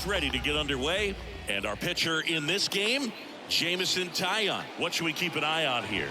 almost ready to get underway. And our pitcher in this game, Jamison Taillon. What should we keep an eye on here?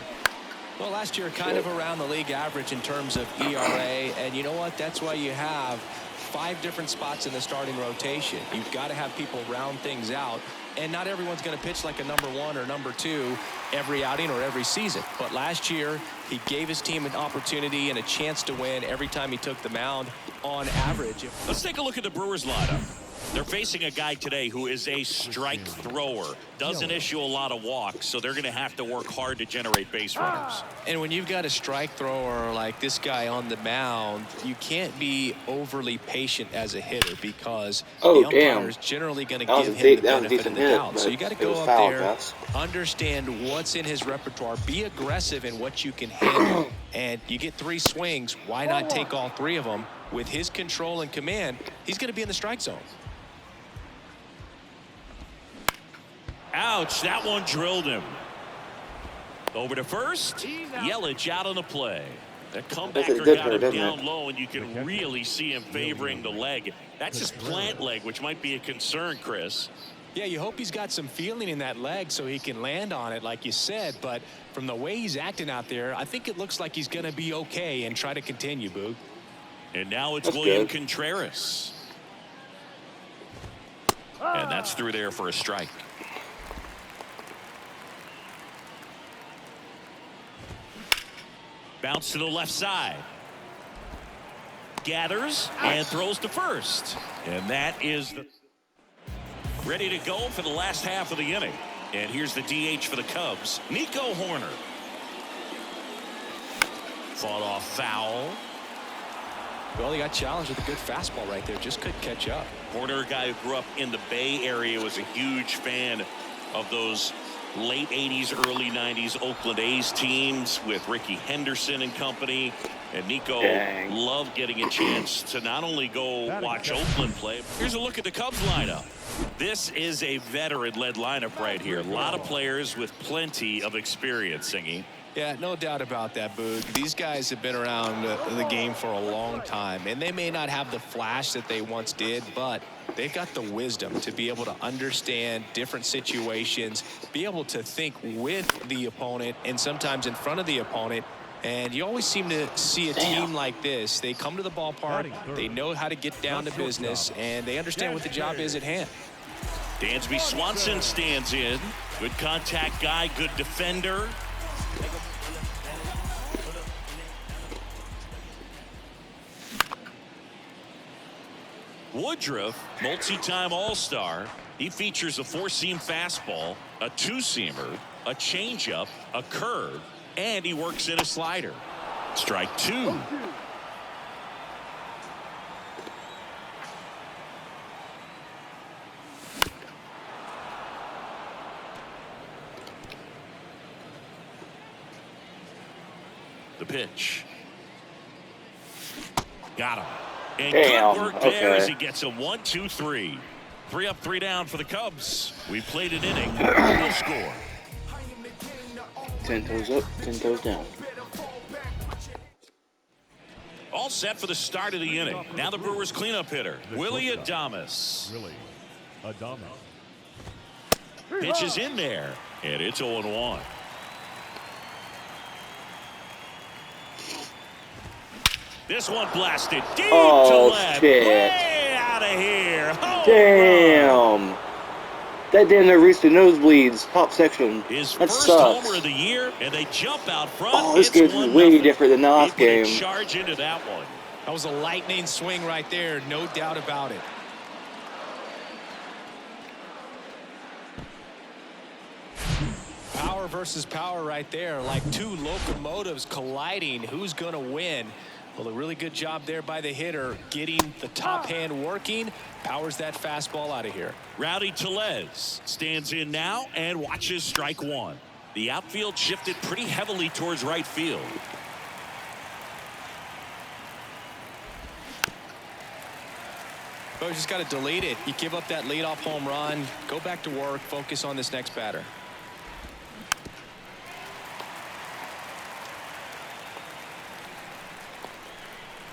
Well, last year kind of around the league average in terms of ERA. And you know what? That's why you have 5 different spots in the starting rotation. You've got to have people round things out. And not everyone's going to pitch like a #1 or #2 every outing or every season. But last year, he gave his team an opportunity and a chance to win every time he took the mound on average. Let's take a look at the Brewers lineup. They're facing a guy today who is a strike thrower. Doesn't issue a lot of walks, so they're going to have to work hard to generate base runners. And when you've got a strike thrower like this guy on the mound, you can't be overly patient as a hitter because the umpire is generally going to give him the benefit of the doubt. So you got to go up there, understand what's in his repertoire, be aggressive in what you can handle. And you get 3 swings, why not take all 3 of them? With his control and command, he's going to be in the strike zone. Ouch, that one drilled him. Over to first. Yelich out on the play. The comebacker got him down low, and you can really see him favoring the leg. That's his plant leg, which might be a concern, Chris. Yeah, you hope he's got some feeling in that leg so he can land on it, like you said. But from the way he's acting out there, I think it looks like he's going to be okay and try to continue, Boog. And now it's William Contreras. And that's through there for a strike. Bounce to the left side. Gathers and throws to first. And that is ready to go for the last half of the inning. And here's the DH for the Cubs, Nico Hoerner. Fought off foul. Well, he got challenged with a good fastball right there. Just couldn't catch up. Hoerner, a guy who grew up in the Bay Area, was a huge fan of those late 80s, early 90s Oakland A's teams with Ricky Henderson and company. And Nico loved getting a chance to not only go watch Oakland play. Here's a look at the Cubs lineup. This is a veteran-led lineup right here. A lot of players with plenty of experience, Singy. Yeah, no doubt about that, Boog. These guys have been around the game for a long time, and they may not have the flash that they once did, but they've got the wisdom to be able to understand different situations, be able to think with the opponent and sometimes in front of the opponent. And you always seem to see a team like this. They come to the ballpark, they know how to get down to business, and they understand what the job is at hand. Dansby Swanson stands in. Good contact guy, good defender. Woodruff, multi-time All-Star. He features a 4-seam fastball, a 2-seamer, a changeup, a curve, and he works in a slider. Strike 2. The pitch. Got him. And good work there as he gets a 1-2-3. 3 up, 3 down for the Cubs. We played an inning. No score. 10 toes up, 10 toes down. All set for the start of the inning. Now the Brewers cleanup hitter, Willie Adames. Pitch is in there, and it's 0-1. This one blasted deep to left. Shit. Way out of here. Damn. That damn near reached the nosebleeds, top section. His that first sucks. homer of the year, and they jump out front. Oh, this game's way different than the last game. Charge into that one. That was a lightning swing right there, no doubt about it. Power versus power right there, like 2 locomotives colliding. Who's going to win? Well, a really good job there by the hitter, getting the top hand working, powers that fastball out of here. Rowdy Tellez stands in now and watches strike 1. The outfield shifted pretty heavily towards right field. But we just got to delete it. You give up that leadoff home run, go back to work, focus on this next batter.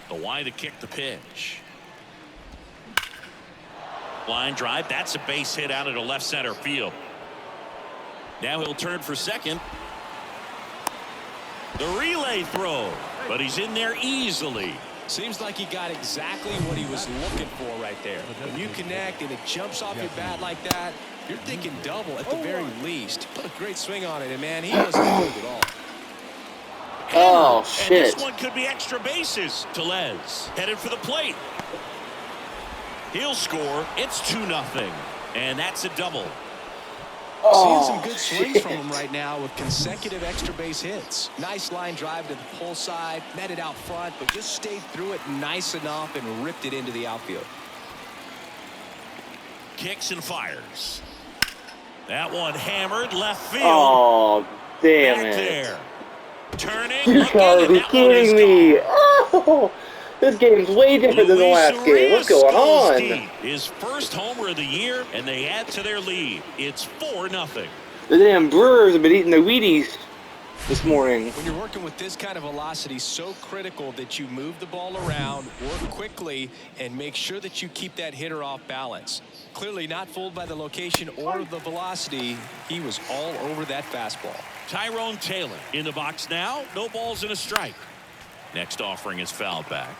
The wide to kick the pitch. Line drive. That's a base hit out into left center field. Now he'll turn for second. The relay throw, but he's in there easily. Seems like he got exactly what he was looking for right there. When you connect and it jumps off your bat like that, you're thinking double at the very least. Put a great swing on it, and man, he wasn't moved at all. Oh, shit. And this one could be extra bases. Tellez headed for the plate. He'll score. It's 2-0. And that's a double. Seeing some good swings from him right now with consecutive extra base hits. Nice line drive to the pull side, met it out front, but just stayed through it nice enough and ripped it into the outfield. Kicks and fires. That one hammered left field. Oh, damn Back it. there. Turning. You looking, gotta and be that one is kidding me. gone. Oh, this game's way different than the Luis last game. What's Urias going goes on? deep. His first homer of the year, and they add to their lead. It's 4-0. The damn Brewers have been eating the Wheaties this morning. When you're working with this kind of velocity, so critical that you move the ball around, work quickly, and make sure that you keep that hitter off balance. Clearly not fooled by the location or the velocity. He was all over that fastball. Tyrone Taylor in the box now. No balls and a strike. Next offering is fouled back.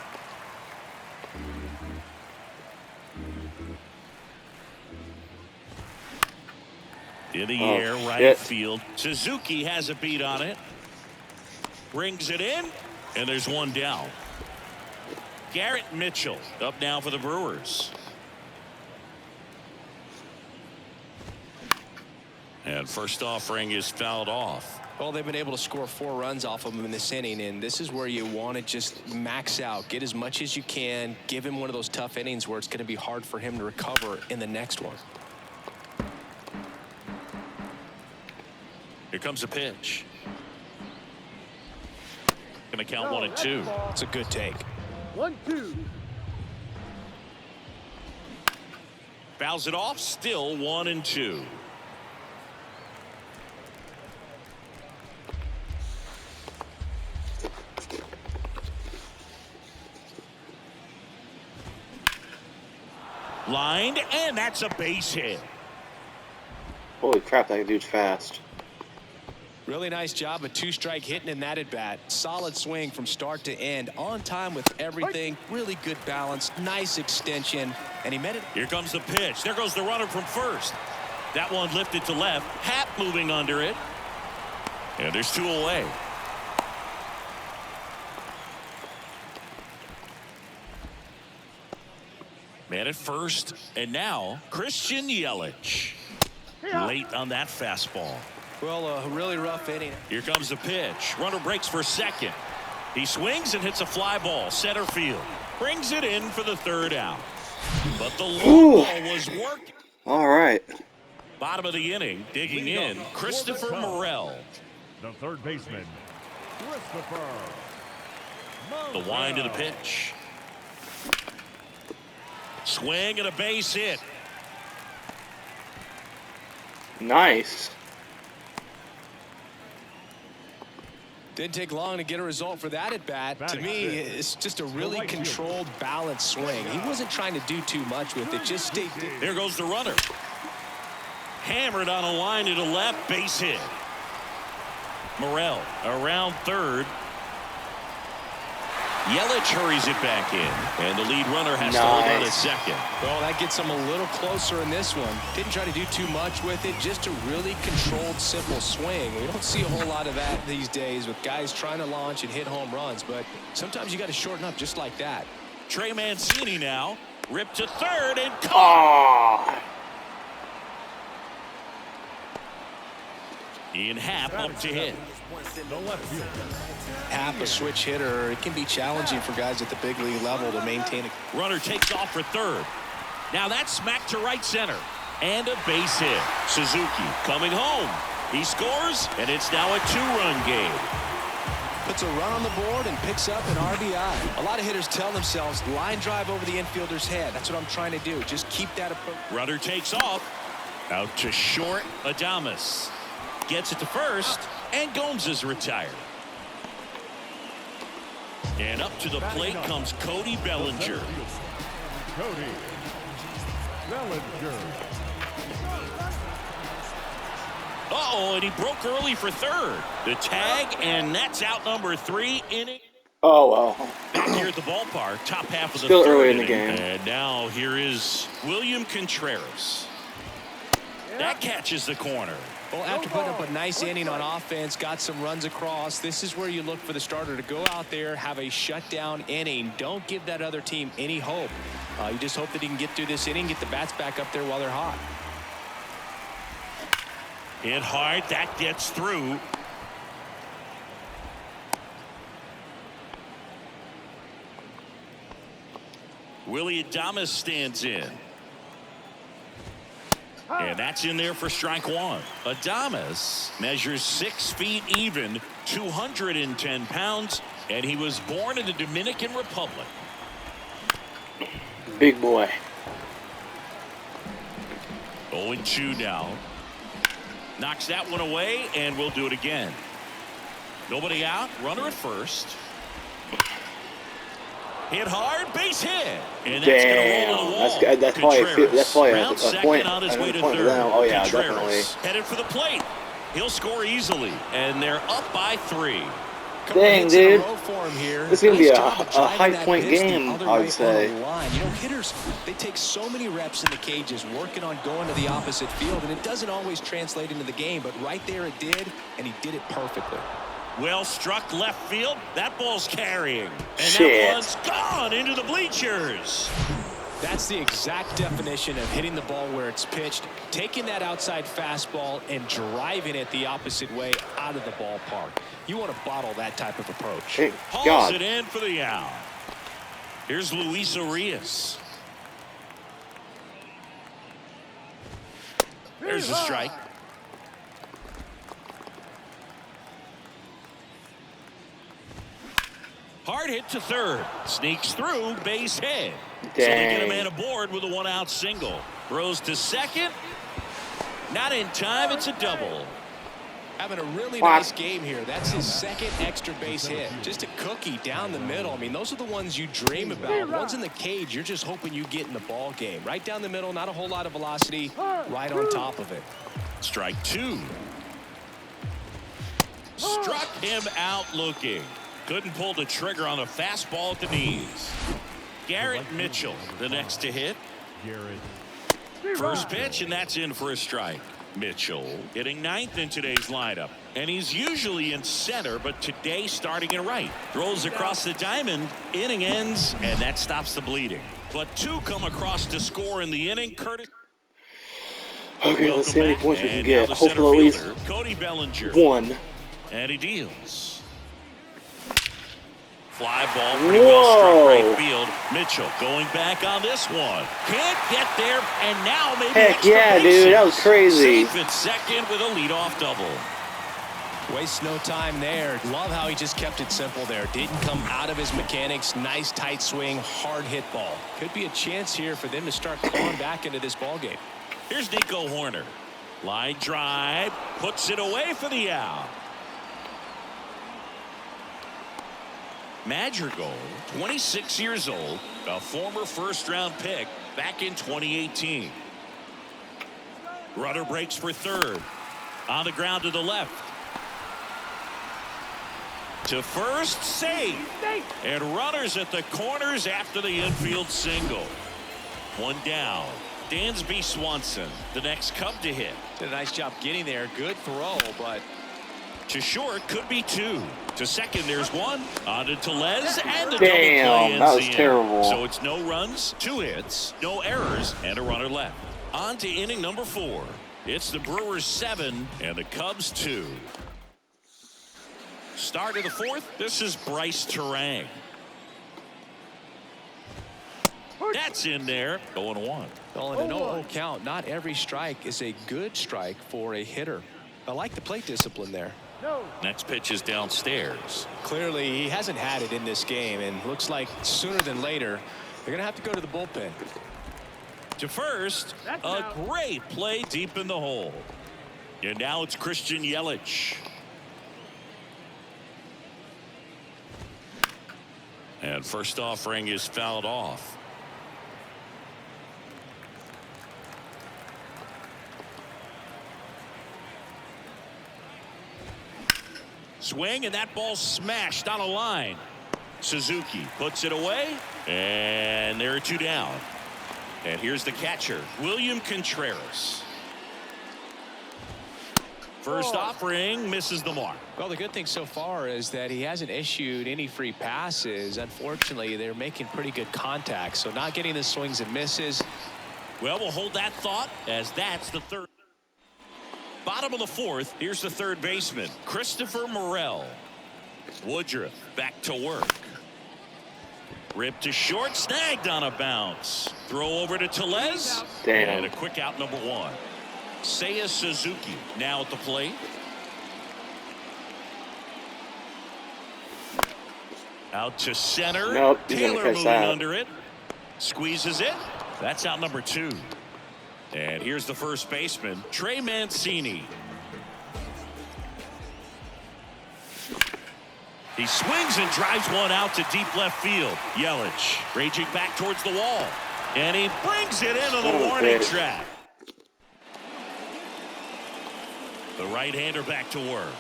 In the air, right shit. field. Suzuki has a beat on it. Brings it in, and there's one down. Garrett Mitchell up now for the Brewers. And first offering is fouled off. Well, they've been able to score 4 runs off of him in this inning, and this is where you want to just max out, get as much as you can, give him one of those tough innings where it's going to be hard for him to recover in the next one. Here comes a pitch. Going to count 1-2. It's a good take. 1-2. Fouls it off. Still 1-2. Lined, and that's a base hit. Holy crap, that dude's fast. Really nice job of 2-strike hitting in that at bat. Solid swing from start to end. On time with everything. Really good balance. Nice extension. And he met it. Here comes the pitch. There goes the runner from first. That one lifted to left. Happ moving under it. And there's 2 away. Man at first. And now Christian Yelich. Late on that fastball. Well, a really rough inning. Here comes the pitch. Runner breaks for second. He swings and hits a fly ball. Center field. Brings it in for the 3rd out. But the long ball was worked. All right. Bottom of the inning. Digging in. Christopher Morel. The third baseman, Christopher. The wind of the pitch. Swing and a base hit. Nice. Didn't take long to get a result for that at bat. To me, it's just a really controlled, balanced swing. He wasn't trying to do too much with it. Just stayed. There goes the runner. Hammered on a line to the left. Base hit. Morel around third. Yelich hurries it back in, and the lead runner has to hold on at second. Well, that gets him a little closer in this one. Didn't try to do too much with it. Just a really controlled, simple swing. We don't see a whole lot of that these days with guys trying to launch and hit home runs, but sometimes you got to shorten up just like that. Trey Mancini now ripped to third and caught. Oh. Ian Happ up to hit. The left fielder. Happ, a switch hitter, it can be challenging for guys at the big league level to maintain a. Runner takes off for third. Now that's smacked to right center. And a base hit. Suzuki coming home. He scores, and it's now a 2-run game. Puts a run on the board and picks up an RBI. A lot of hitters tell themselves, line drive over the infielder's head. That's what I'm trying to do. Just keep that approach. Runner takes off. Out to short. Adames gets it to first, and Gomes is retired. And up to the plate comes Cody Bellinger. Cody. Bellinger. Uh-oh, and he broke early for third. The tag, and that's out number 3 inning. Oh, well. Back here at the ballpark, top half of the Still third early in the inning. game. And now here is William Contreras. That catches the corner. Well, after putting up a nice inning on offense, got some runs across, this is where you look for the starter to go out there, have a shutdown inning. Don't give that other team any hope. You just hope that he can get through this inning, get the bats back up there while they're hot. Hit hard, that gets through. Willie Adames stands in. And that's in there for strike 1. Adames measures 6 feet even, 210 pounds, and he was born in the Dominican Republic. Big boy. 0-2 now. Knocks that one away, and we'll do it again. Nobody out, runner at first. Hit hard, base hit. And that's Damn. gonna roll the wall. That's probably Round a second point. on his way to Point third. for them. Oh, yeah, Contreras definitely. headed for the plate. He'll score easily, and they're up by 3. Dang, dude. Here. This is going to be a Nice job of high driving point that pitch the game, other I way would say. on the line. You know, hitters, they take so many reps in the cages working on going to the opposite field, and it doesn't always translate into the game, but right there it did, and he did it perfectly. Well struck left field. That ball's carrying. And Shit. that one's gone into the bleachers. That's the exact definition of hitting the ball where it's pitched, taking that outside fastball and driving it the opposite way out of the ballpark. You want to bottle that type of approach. Hey, Hauls God. it in for the out. Here's Luis Arias. There's a strike. Hard hit to third. Sneaks through, base hit. So they get a man aboard with a 1-out single. Throws to second. Not in time, it's a double. Having a really nice game here. That's his second extra base hit. Just a cookie down the middle. I mean, those are the ones you dream about. Ones in the cage, you're just hoping you get in the ball game. Right down the middle, not a whole lot of velocity, right on top of it. Strike 2. Struck him out looking. Couldn't pull the trigger on a fastball at the knees. Garrett Mitchell, the next to hit. First pitch, and that's in for a strike. Mitchell hitting 9th in today's lineup. And he's usually in center, but today starting in right. Throws across the diamond. Inning ends, and that stops the bleeding. But 2 come across to score in the inning. Curtis. Okay, let's see how many Welcome points we back. can And get. now the Hopefully at center least fielder, Cody Bellinger. 1. And he deals. Fly ball pretty well struck right field. Mitchell going back on this one. Can't get there, and now maybe Heck extra yeah, bases. dude. That was crazy. Safe at second with a leadoff double. Wastes no time there. Love how he just kept it simple there. Didn't come out of his mechanics. Nice tight swing, hard hit ball. Could be a chance here for them to start clawing back into this ball game. Here's Nico Horner. Line drive, puts it away for the out. Madrigal, 26 years old, a former first-round pick back in 2018. Runner breaks for third. On the ground to the left. To first, safe. And runners at the corners after the infield single. 1 down. Dansby Swanson, the next Cub to hit. Did a nice job getting there. Good throw, but To short, could be 2. To second, there's 1. On to Tellez, and a double Damn, play ends that was the inning. terrible. So it's no runs, 2 hits, no errors, and a runner left. On to inning number 4. It's the Brewers 7 and the Cubs 2. Start of the 4th. This is Bryce Terang. That's in there. 0-1. well, in an 0-0 count, not every strike is a good strike for a hitter. I like the plate discipline there. Next pitch is downstairs. Clearly, he hasn't had it in this game, and looks like sooner than later, they're going to have to go to the bullpen. To first, a great play deep in the hole. And now it's Christian Yelich. And first offering is fouled off. Swing, and that ball smashed on a line. Suzuki puts it away, and there are 2 down. And here's the catcher, William Contreras. First offering misses the mark. Well, the good thing so far is that he hasn't issued any free passes. Unfortunately, they're making pretty good contact, so not getting the swings and misses. Well, we'll hold that thought, as that's the third. Bottom of the 4th, here's the third baseman, Christopher Morel. Woodruff back to work. Ripped to short, snagged on a bounce. Throw over to Tellez. Damn. And a quick out, number 1. Seiya Suzuki now at the plate. Out to center. Nope, he's gonna Taylor catch moving that. under it. Squeezes it. That's out number 2. And here's the first baseman, Trey Mancini. He swings and drives one out to deep left field. Yelich raging back towards the wall. And he brings it into the warning track. The right-hander back to work.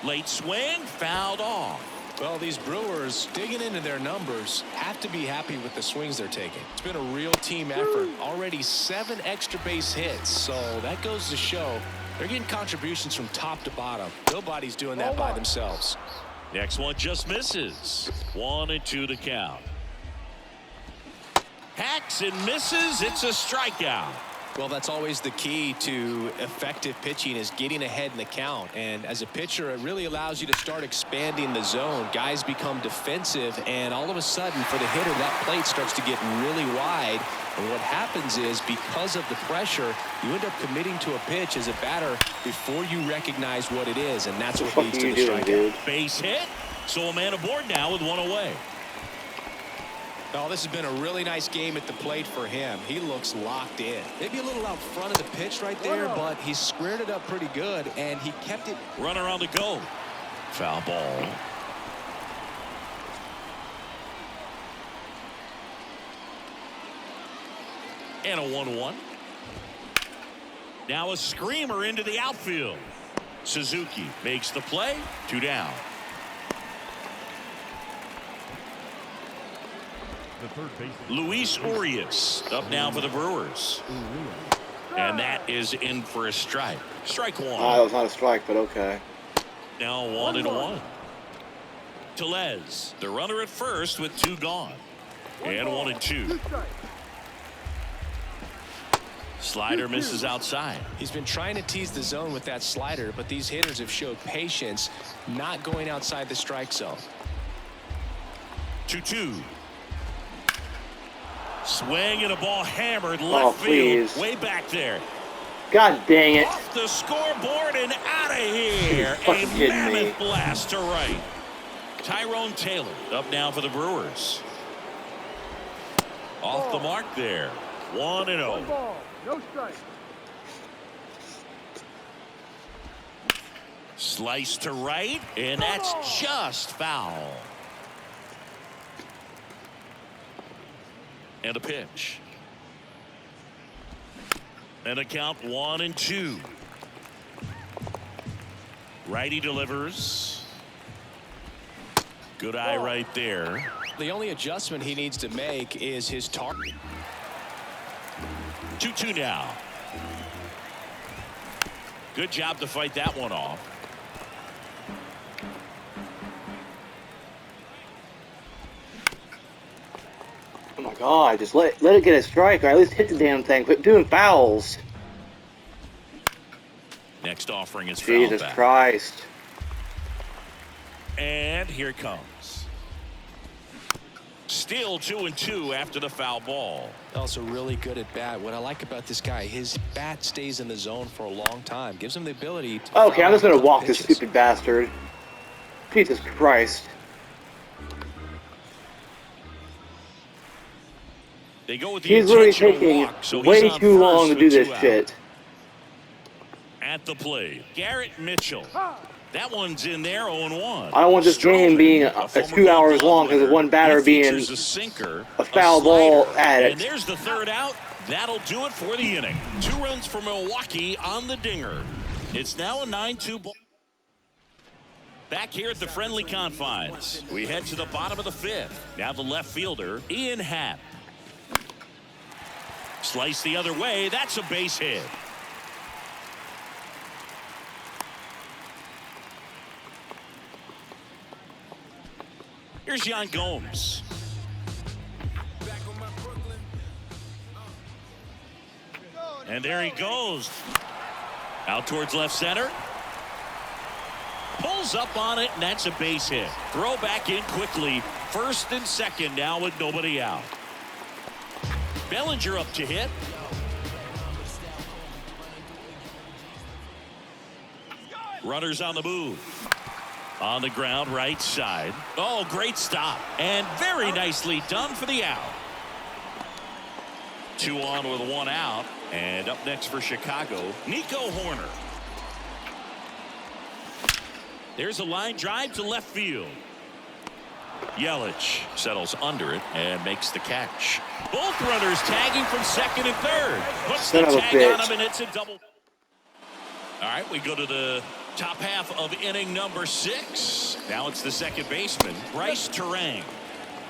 Late swing, fouled off. Well, these Brewers, digging into their numbers, have to be happy with the swings they're taking. It's been a real team effort. Already 7 extra base hits, so that goes to show they're getting contributions from top to bottom. Nobody's doing that by themselves. Next one just misses. 1-2 the count. Hacks and misses. It's a strikeout. Well, that's always the key to effective pitching, is getting ahead in the count. And as a pitcher, it really allows you to start expanding the zone. Guys become defensive, and all of a sudden, for the hitter, that plate starts to get really wide. And what happens is, because of the pressure, you end up committing to a pitch as a batter before you recognize what it is, and that's what leads to the strikeout. Base hit. So a man aboard now with 1 away. Oh, this has been a really nice game at the plate for him. He looks locked in. Maybe a little out front of the pitch right there, but he squared it up pretty good, and he kept it. Runner on the go. Foul ball. And a 1-1. Now a screamer into the outfield. Suzuki makes the play. 2 down. The third baseman, Luis Urias up now for the Brewers. And that is in for a strike. Strike 1. That was not a strike, but okay. Now 1-1. Tellez, the runner at first with 2 gone. And 1-2. Slider misses outside. He's been trying to tease the zone with that slider, but these hitters have showed patience, not going outside the strike zone. 2-2. Swing and a ball hammered left please. field. Way back there. God dang it. Off the scoreboard and out of here. Fucking A kidding mammoth me. blast to right. Tyrone Taylor up now for the Brewers. Off the mark there. 1-0. ball, no strike. Slice to right, and that's just foul. And a pitch. And a count 1-2. Righty delivers. Good eye right there. The only adjustment he needs to make is his target. 2-2 now. Good job to fight that one off. Oh my God, just let it get a strike, or at least hit the damn thing. Quit doing fouls. Next offering is foul Jesus back. Christ. And here it comes. Still 2-2 after the foul ball. Also really good at bat. What I like about this guy, his bat stays in the zone for a long time. Gives him the ability to Okay, I'm just gonna foul walk this pitches. stupid bastard. Jesus Christ. They go with the He's literally intentional taking walk, so way he's on too first long to with do this 2 out. shit. At the plate, Garrett Mitchell. That one's in there, 0-1. I don't want this game being a former 2 hours Gold long because of winner. one batter He being features a sinker, a foul ball slider, at and it. there's the third out. That'll do it for the inning. 2 runs for Milwaukee on the dinger. It's now a 9-2 ball. Back here at the friendly confines, we head to the bottom of the 5th. Now the left fielder, Ian Happ. Slice the other way. That's a base hit. Here's Yan Gomes. And there he goes. Out towards left center. Pulls up on it, and that's a base hit. Throw back in quickly. First and second now with nobody out. Bellinger up to hit. Runners on the move. On the ground, right side. Oh, great stop. And very nicely done for the out. 2 on with 1 out. And up next for Chicago, Nico Horner. There's a line drive to left field. Yelich settles under it and makes the catch. Both runners tagging from second and third. Puts the tag on him, and it's a double. All right, we go to the top half of inning number 6. Now it's the second baseman, Bryce Terang.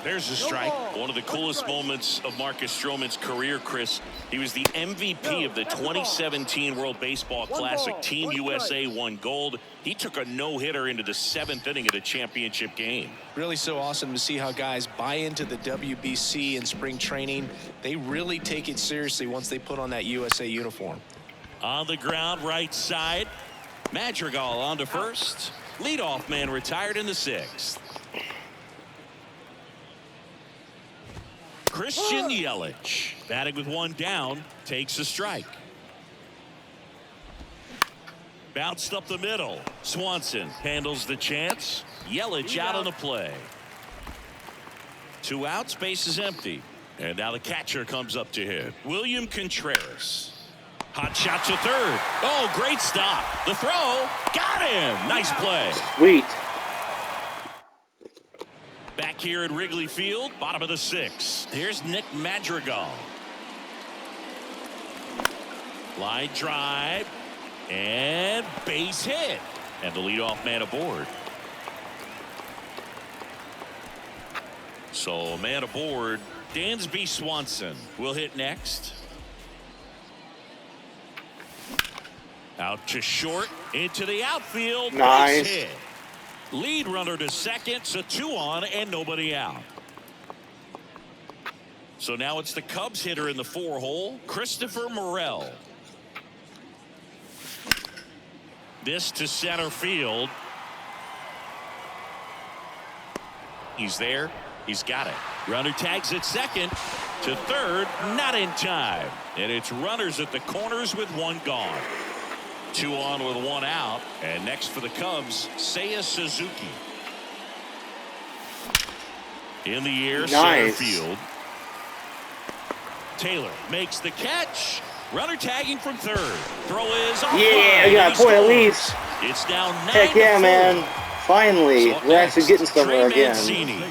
There's a strike. One of the coolest moments of Marcus Stroman's career, Chris. He was the MVP of the 2017 World Baseball Classic. Team USA won gold. He took a no-hitter into the 7th inning of the championship game. Really so awesome to see how guys buy into the WBC in spring training. They really take it seriously once they put on that USA uniform. On the ground, right side. Madrigal on to first. Leadoff man retired in the 6th. Christian Yelich, batting with 1 down, takes a strike. Bounced up the middle. Swanson handles the chance. Yelich out on the play. 2 outs, base is empty. And now the catcher comes up to hit. William Contreras. Hot shot to third. Oh, great stop. The throw. Got him. Nice play. Sweet. Back here at Wrigley Field, bottom of the 6th. Here's Nick Madrigal. Line drive. And base hit. And the leadoff man aboard. So man aboard, Dansby Swanson will hit next. Out to short, into the outfield. Nice. Base hit. Lead runner to second, so 2 on and nobody out. So now it's the Cubs hitter in the 4 hole, Christopher Morel. This to center field. He's there. He's got it. Runner tags at second. To third, not in time. And it's runners at the corners with 1 gone. 2 on with 1 out. And next for the Cubs, Seiya Suzuki. In the air, nice. Center field. Taylor makes the catch. Runner tagging from third. Throw is off. Yeah, we got a point at least. It's now 9-4. Heck yeah, man. Finally, So we're actually getting somewhere Trey again. Mancini.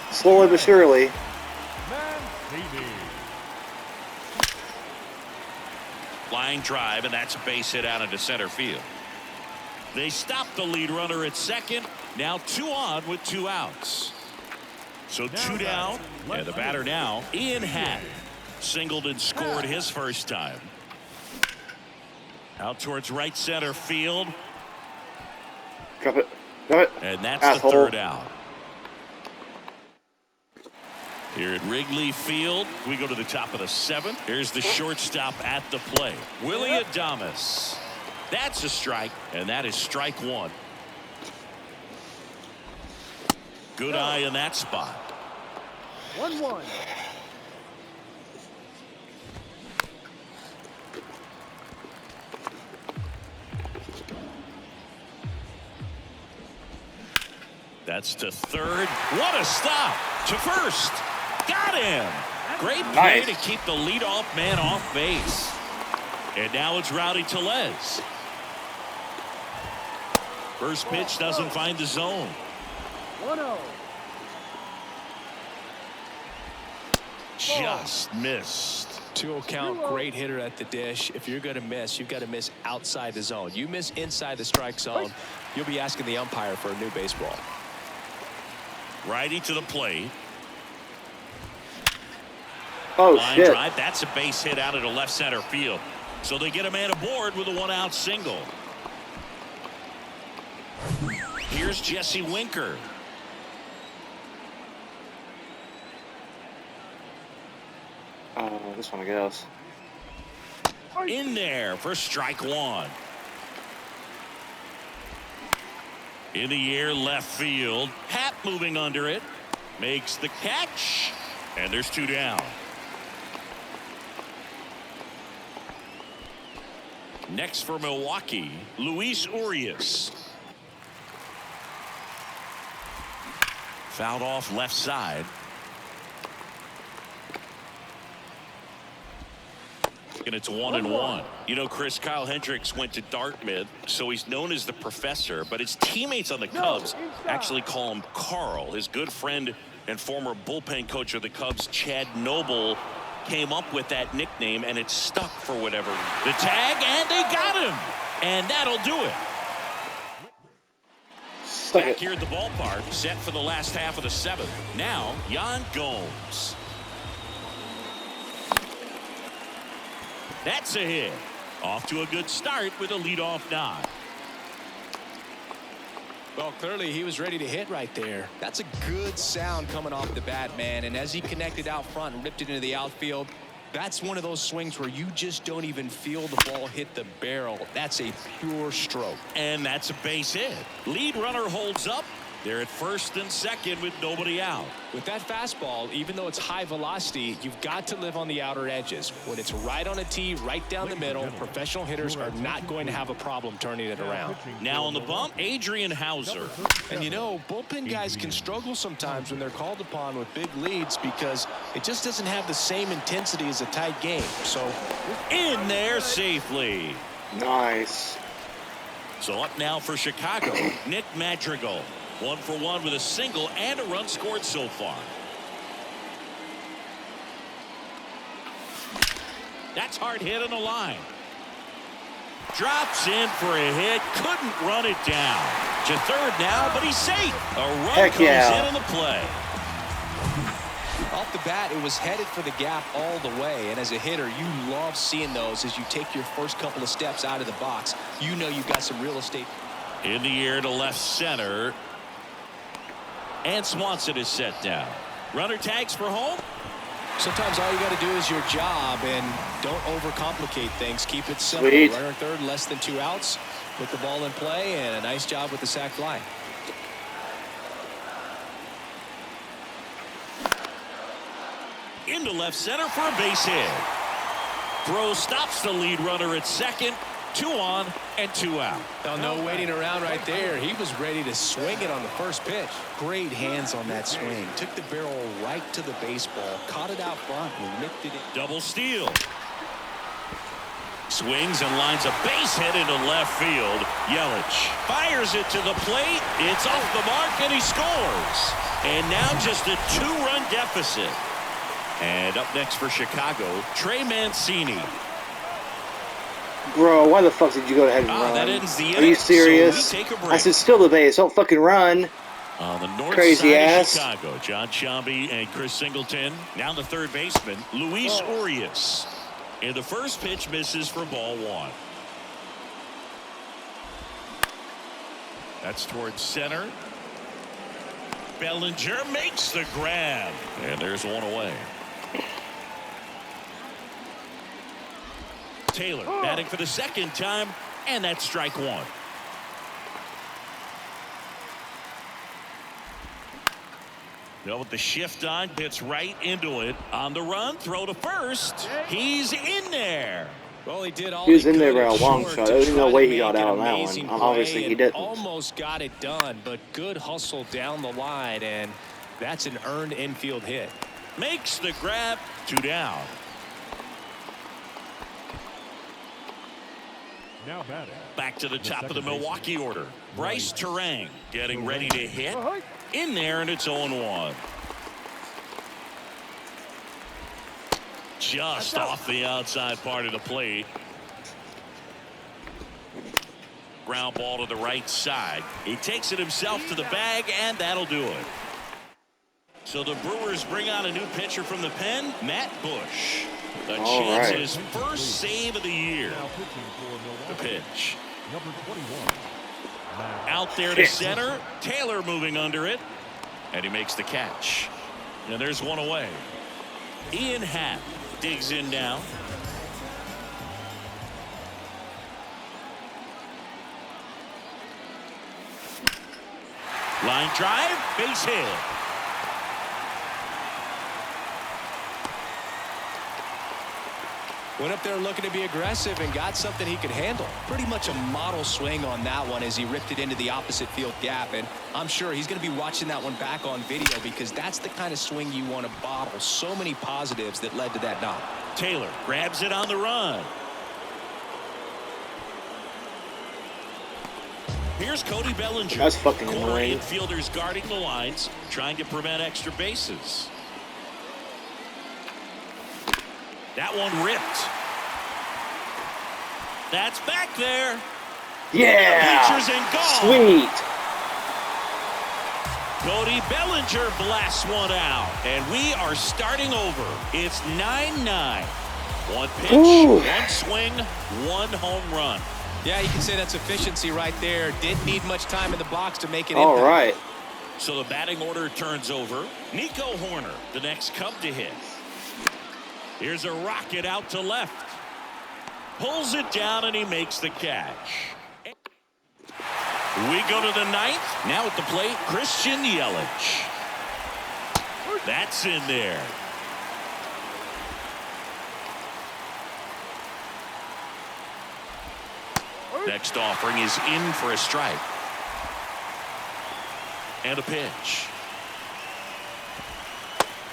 Slowly but surely. Line drive, and that's a base hit out into center field. They stop the lead runner at second. Now 2 on with 2 outs. So 2 down, and the batter now, Ian Happ. Singled and scored his first time. Out towards right center field. Drop it. Drop it. And that's Asshole. the 3rd out. Here at Wrigley Field, we go to the top of the 7th. Here's the shortstop at the plate, Willie Adames. That's a strike, and that is strike 1. Good eye in that spot. 1-1. That's to third. What a stop. To first. Got him. Great play to keep the leadoff man off base. And now it's Rowdy Tellez. First pitch doesn't find the zone. 1-0. just missed. 2-0 count, great hitter at the dish. If you're going to miss, you've got to miss outside the zone. You miss inside the strike zone, you'll be asking the umpire for a new baseball. Righty to the plate. Oh, Line shit. drive. That's a base hit out into left center field. So they get a man aboard with a 1-out single. Here's Jesse Winker. This one, I guess. In there for strike one. In the air, left field. Happ moving under it. Makes the catch. And there's 2 down. Next for Milwaukee, Luis Urias. Fouled off left side. And it's 1-1. You know, Chris, Kyle Hendricks went to Dartmouth, so he's known as the professor, but his teammates on the Cubs actually call him Carl. His good friend and former bullpen coach of the Cubs, Chad Noble, came up with that nickname, and it stuck for whatever. The tag, and they got him. And that'll do it. Back here at the ballpark, set for the last half of the 7th. Now, Yan Gomes. That's a hit. Off to a good start with a leadoff nod. Well, clearly he was ready to hit right there. That's a good sound coming off the bat, man. And as he connected out front and ripped it into the outfield, that's one of those swings where you just don't even feel the ball hit the barrel. That's a pure stroke. And that's a base hit. Lead runner holds up. They're at first and second with nobody out. With that fastball, even though it's high velocity, you've got to live on the outer edges. When it's right on a tee, right down the middle, professional hitters are not going to have a problem turning it around. Now on the bump, Adrian Hauser. And you know, bullpen guys can struggle sometimes when they're called upon with big leads because it just doesn't have the same intensity as a tight game. So in there safely. Nice. So up now for Chicago, Nick Madrigal. 1 for 1 with a single and a run scored so far. That's hard hit on the line. Drops in for a hit. Couldn't run it down. To third now, but he's safe. A run comes in on the play. Off the bat, it was headed for the gap all the way. And as a hitter, you love seeing those as you take your first couple of steps out of the box. You know you've got some real estate. In the air to left center. And Swanson is set down. Runner tags for home. Sometimes all you got to do is your job and don't overcomplicate things. Keep it simple. Sweet. Runner third, less than 2 outs. Put the ball in play, and a nice job with the sac fly. Into left center for a base hit. Throw stops the lead runner at second. 2 on and 2 out. Oh, no waiting around right there. He was ready to swing it on the first pitch. Great hands on that swing. Took the barrel right to the baseball. Caught it out front and nipped it in. Double steal. Swings and lines a base hit into left field. Yelich fires it to the plate. It's off the mark and he scores. And now just a 2-run deficit. And up next for Chicago, Trey Mancini. Bro, why the fuck did you go ahead and run? That ends the Are inning. you serious? So we take a break. I said still the base. Don't fucking run. On the north Crazy side ass. of Chicago, John Sciambi and Chris Singleton. Now the third baseman, Luis Urias. And the first pitch misses for ball 1. That's towards center. Bellinger makes the grab. And there's one away. Taylor batting for the second time, and that's strike 1. Well, with the shift on, hits right into it. On the run, throw to first. He's in there. Well, he did all He was in could there by a long short shot. to There's no try way to he got make out an on that amazing one. play Obviously, he and didn't. Almost got it done, but good hustle down the line, and that's an earned infield hit. Makes the grab. 2 down. Now batting. Back to the top of the Milwaukee order. Bryce Terang getting ready to hit. In there, and it's 0-1. just off the outside part of the plate. Ground ball to the right side. He takes it himself to the bag, and that'll do it. So the Brewers bring on a new pitcher from the pen, Matt Bush. A chance at his first save of the year. The pitch. Out there to center. Taylor moving under it. And he makes the catch. And there's one away. Ian Happ digs in now. Line drive, base hit. Went up there looking to be aggressive and got something he could handle. Pretty much a model swing on that one as he ripped it into the opposite field gap. And I'm sure he's going to be watching that one back on video because that's the kind of swing you want to bottle. So many positives that led to that knock. Taylor grabs it on the run. Here's Cody Bellinger. That's fucking annoying. Infielders guarding the lines, trying to prevent extra bases. That one ripped. That's back there. Yeah. Pitchers and gone. Sweet. Cody Bellinger blasts one out, and we are starting over. It's 9-9. One pitch, one swing, one home run. Yeah, you can say that's efficiency right there. Didn't need much time in the box to make it All impact. right. So the batting order turns over. Nico Horner, the next Cub to hit. Here's a rocket out to left. Pulls it down, and he makes the catch. We go to the ninth. Now at the plate, Christian Yelich. That's in there. Next offering is in for a strike. And a pitch.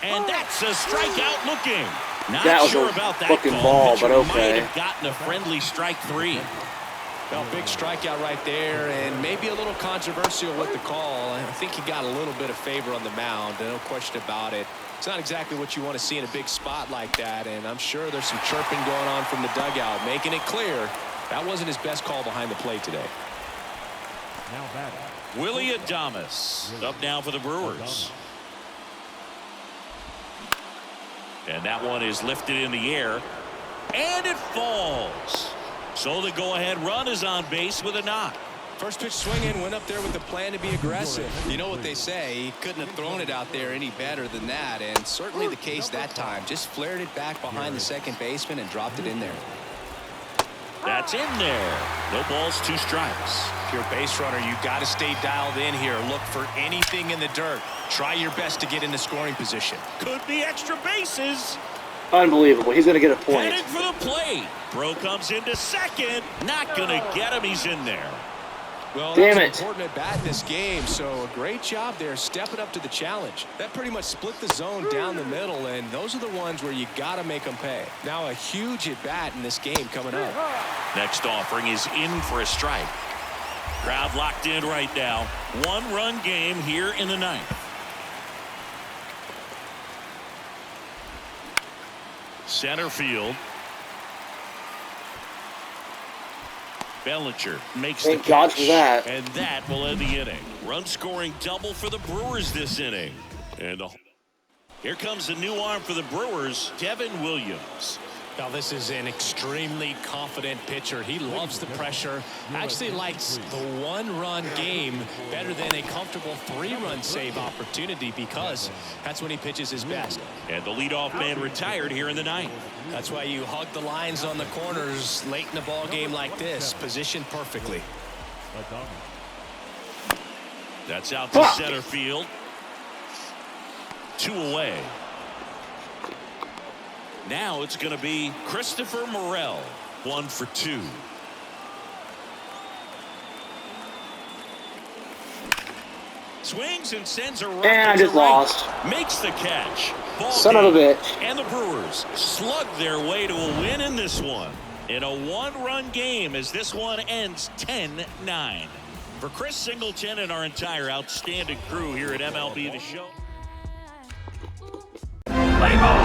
And that's a strikeout looking. Not sure about that fucking call. ball, but okay. Might have gotten a friendly strike three. Well, big strikeout right there, and maybe a little controversial with the call. I think he got a little bit of favor on the mound, no question about it. It's not exactly what you want to see in a big spot like that, and I'm sure there's some chirping going on from the dugout, making it clear that wasn't his best call behind the plate today. Now batting. Willie Adames up now for the Brewers. And that one is lifted in the air, and it falls. So the go-ahead run is on base with a knock. First pitch swinging, went up there with the plan to be aggressive. You know what they say, he couldn't have thrown it out there any better than that, and certainly the case that time. Just flared it back behind the second baseman and dropped it in there. That's in there. No balls, 2 strikes. If you're a base runner, you got to stay dialed in here. Look for anything in the dirt. Try your best to get into scoring position. Could be extra bases. Unbelievable. He's going to get a point. Headed for the plate. Bro comes into second. Not going to get him. He's in there. Well, damn that's it. an important at bat in this game, so a great job there stepping up to the challenge. That pretty much split the zone down the middle, and those are the ones where you got to make them pay. Now a huge at bat in this game coming up. Next offering is in for a strike. Crowd locked in right now. 1-run game here in the ninth. Center field. Bellinger makes Thank the God catch, for that. and that will end the inning. Run scoring double for the Brewers this inning. And here comes a new arm for the Brewers, Devin Williams. Now this is an extremely confident pitcher. He loves the pressure. Actually likes the 1-run game better than a comfortable 3-run save opportunity because that's when he pitches his best. And the leadoff man retired here in the ninth. That's why you hug the lines on the corners late in a ball game like this, positioned perfectly. That's out to center field. 2 away. Now it's going to be Christopher Morel, 1 for 2. Swings and sends a rocket And I just to right. lost. Makes the catch. Ball Son game. of a bitch. And the Brewers slug their way to a win in this one. In a 1-run game as this one ends 10-9. For Chris Singleton and our entire outstanding crew here at MLB The Show. Play ball.